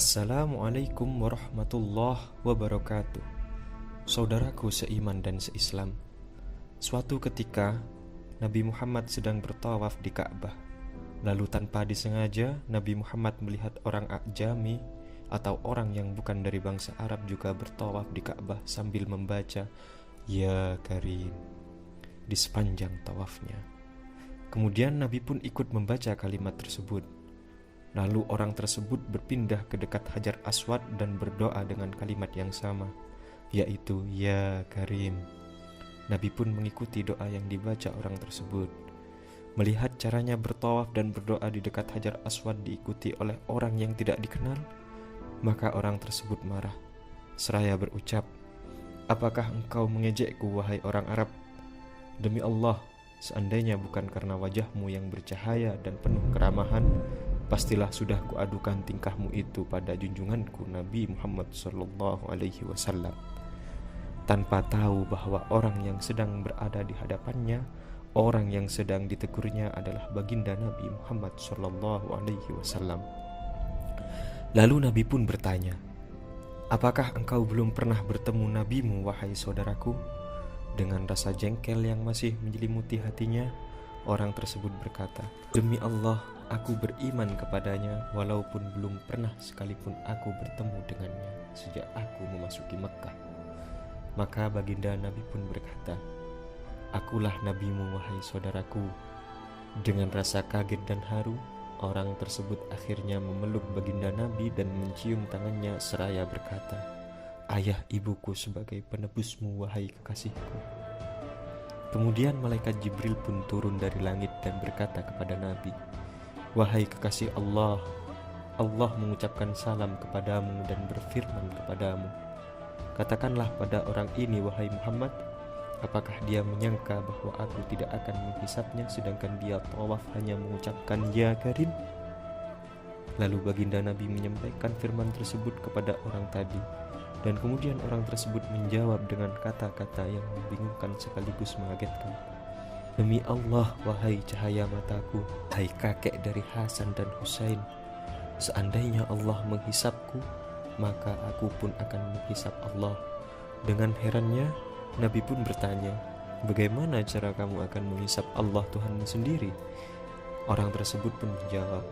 Assalamualaikum warahmatullahi wabarakatuh. Saudaraku seiman dan seislam, suatu ketika Nabi Muhammad sedang bertawaf di Ka'bah. Lalu tanpa disengaja Nabi Muhammad melihat orang A'jami atau orang yang bukan dari bangsa Arab juga bertawaf di Ka'bah sambil membaca Ya Karim di sepanjang tawafnya. Kemudian Nabi pun ikut membaca kalimat tersebut. Lalu orang tersebut berpindah ke dekat Hajar Aswad dan berdoa dengan kalimat yang sama, yaitu Ya Karim. Nabi pun mengikuti doa yang dibaca orang tersebut. Melihat caranya bertawaf dan berdoa di dekat Hajar Aswad diikuti oleh orang yang tidak dikenal, maka orang tersebut marah, seraya berucap, "Apakah engkau mengejekku, wahai orang Arab? Demi Allah, seandainya bukan karena wajahmu yang bercahaya dan penuh keramahan, pastilah sudah kuadukan tingkahmu itu pada junjunganku Nabi Muhammad SAW." Tanpa tahu bahwa orang yang sedang berada di hadapannya, orang yang sedang ditegurnya adalah baginda Nabi Muhammad SAW. Lalu Nabi pun bertanya, "Apakah engkau belum pernah bertemu nabimu, wahai saudaraku?" Dengan rasa jengkel yang masih menyelimuti hatinya, orang tersebut berkata, "Demi Allah, aku beriman kepadanya walaupun belum pernah sekalipun aku bertemu dengannya sejak aku memasuki Mekah." Maka baginda Nabi pun berkata, "Akulah nabimu, wahai saudaraku." Dengan rasa kaget dan haru, orang tersebut akhirnya memeluk baginda Nabi dan mencium tangannya seraya berkata, "Ayah ibuku sebagai penebusmu, wahai kekasihku." Kemudian malaikat Jibril pun turun dari langit dan berkata kepada Nabi, "Wahai kekasih Allah, Allah mengucapkan salam kepadamu dan berfirman kepadamu, katakanlah pada orang ini, wahai Muhammad, apakah dia menyangka bahwa aku tidak akan menghisapnya sedangkan dia tawaf hanya mengucapkan Ya Karim?" Lalu baginda Nabi menyampaikan firman tersebut kepada orang tadi, dan kemudian orang tersebut menjawab dengan kata-kata yang membingungkan sekaligus mengagetkan, "Demi Allah, wahai cahaya mataku, hai kakek dari Hasan dan Husain, seandainya Allah menghisapku, maka aku pun akan menghisap Allah." Dengan herannya, Nabi pun bertanya, "Bagaimana cara kamu akan menghisap Allah Tuhanmu sendiri?" Orang tersebut pun menjawab,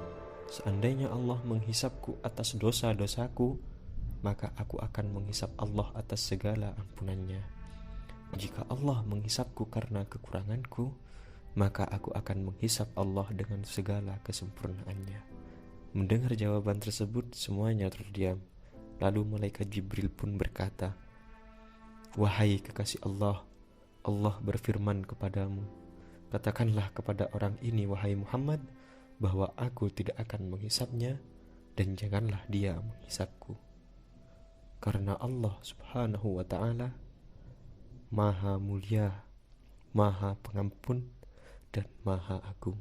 "Seandainya Allah menghisapku atas dosa-dosaku, maka aku akan menghisap Allah atas segala ampunannya. Jika Allah menghisapku karena kekuranganku, maka aku akan menghisap Allah dengan segala kesempurnaannya." Mendengar jawaban tersebut, semuanya terdiam. Lalu malaikat Jibril pun berkata, "Wahai kekasih Allah, Allah berfirman kepadamu, katakanlah kepada orang ini, wahai Muhammad, bahwa aku tidak akan menghisapnya dan janganlah dia menghisapku. Karena Allah Subhanahu wa ta'ala Maha Mulia, Maha Pengampun, dan Maha Agung."